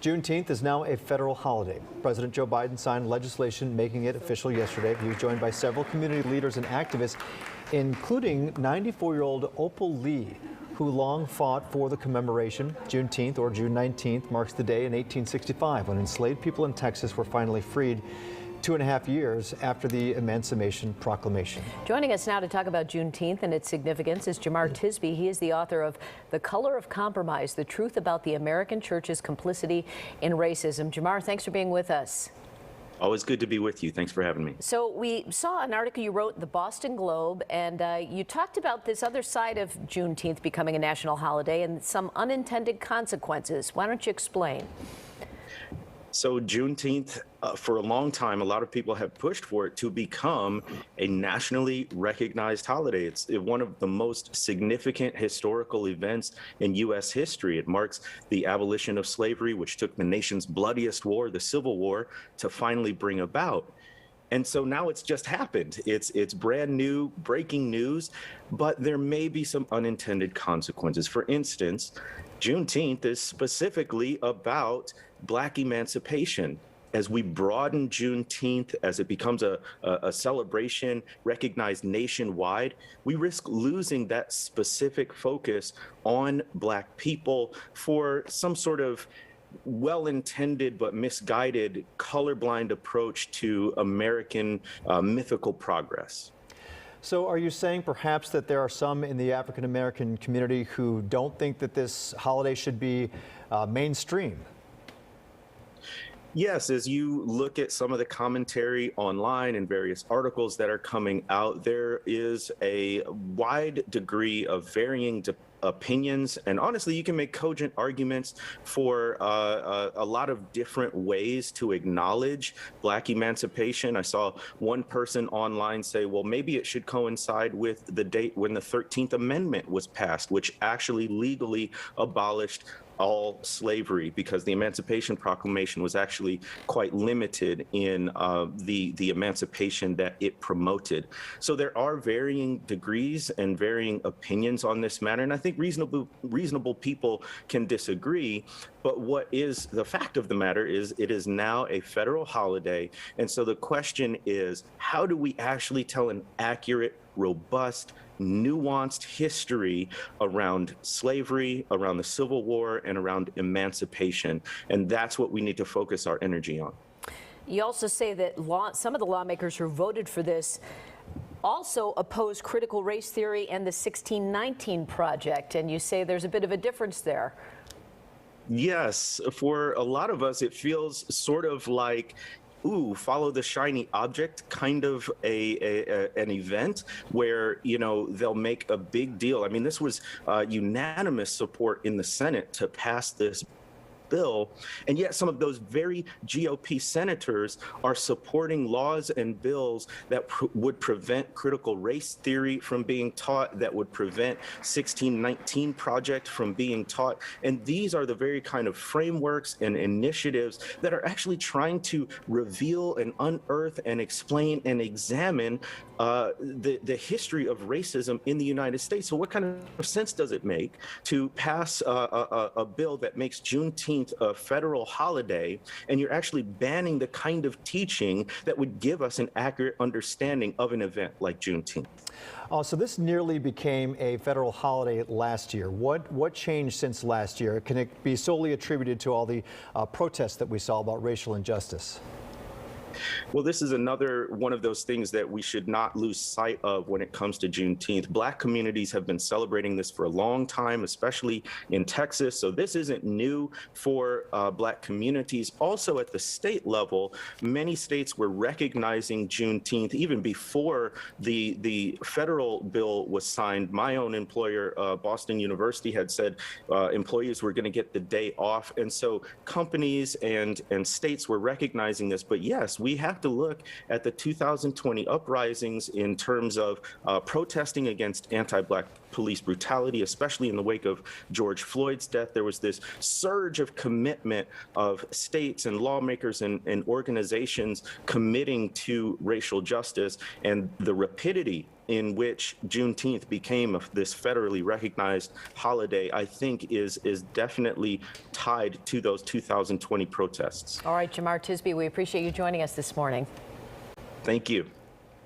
Juneteenth is now a federal holiday. President Joe Biden signed legislation making it official yesterday. He was joined by several community leaders and activists, including 94-year-old Opal Lee, who long fought for the commemoration. Juneteenth, or June 19th, marks the day in 1865 when enslaved people in Texas were finally freed, 2.5 years after the Emancipation Proclamation. Joining us now to talk about Juneteenth and its significance is Jemar Tisby. He is the author of The Color of Compromise, The Truth About the American Church's Complicity in Racism. Jemar, thanks for being with us. Always good to be with you. Thanks for having me. So we saw an article you wrote in the Boston Globe, and you talked about this other side of Juneteenth becoming a national holiday and some unintended consequences. Why don't you explain? So Juneteenth, for a long time, a lot of people have pushed for it to become a nationally recognized holiday. It's one of the most significant historical events in U.S. history. It marks the abolition of slavery, which took the nation's bloodiest war, the Civil War, to finally bring about. And so now it's just happened. It's brand new, breaking news, but there may be some unintended consequences. For instance, Juneteenth is specifically about Black emancipation. As we broaden Juneteenth, as it becomes a celebration recognized nationwide, we risk losing that specific focus on Black people for some sort of well-intended but misguided colorblind approach to American mythical progress. So are you saying perhaps that there are some in the African American community who don't think that this holiday should be mainstream? Yes, as you look at some of the commentary online and various articles that are coming out, there is a wide degree of varying opinions, and honestly, you can make cogent arguments for a lot of different ways to acknowledge Black emancipation. I saw one person online say, well, maybe it should coincide with the date when the 13th Amendment was passed, which actually legally abolished all slavery, because the Emancipation Proclamation was actually quite limited in the emancipation that it promoted. So there are varying degrees and varying opinions on this matter, and I think reasonable people can disagree. But what is the fact of the matter is it is now a federal holiday, and so the question is, how do we actually tell an accurate, robust, nuanced history around slavery, around the Civil War, and around emancipation? And that's what we need to focus our energy on. You also say that some of the lawmakers who voted for this also oppose critical race theory and the 1619 Project, and you say there's a bit of a difference there. Yes, for a lot of us, it feels sort of like, ooh, follow the shiny object kind of an event where, you know, they'll make a big deal. I mean, this was unanimous support in the Senate to pass this bill, and yet some of those very GOP senators are supporting laws and bills that would prevent critical race theory from being taught, that would prevent 1619 Project from being taught. And these are the very kind of frameworks and initiatives that are actually trying to reveal and unearth and explain and examine the history of racism in the United States. So what kind of sense does it make to pass a bill that makes Juneteenth a federal holiday, and you're actually banning the kind of teaching that would give us an accurate understanding of an event like Juneteenth? So this nearly became a federal holiday last year. What changed since last year? Can it be solely attributed to all the protests that we saw about racial injustice? Well, this is another one of those things that we should not lose sight of when it comes to Juneteenth. Black communities have been celebrating this for a long time, especially in Texas. So this isn't new for Black communities. Also at the state level, many states were recognizing Juneteenth even before the federal bill was signed. My own employer, Boston University, had said employees were going to get the day off. And so companies and states were recognizing this. But yes, we have to look at the 2020 uprisings in terms of protesting against anti-Black police brutality, especially in the wake of George Floyd's death. There was this surge of commitment of states and lawmakers and organizations committing to racial justice, and the rapidity in which Juneteenth became this federally recognized holiday, I think is definitely tied to those 2020 protests. All right, Jemar Tisby, we appreciate you joining us this morning. Thank you.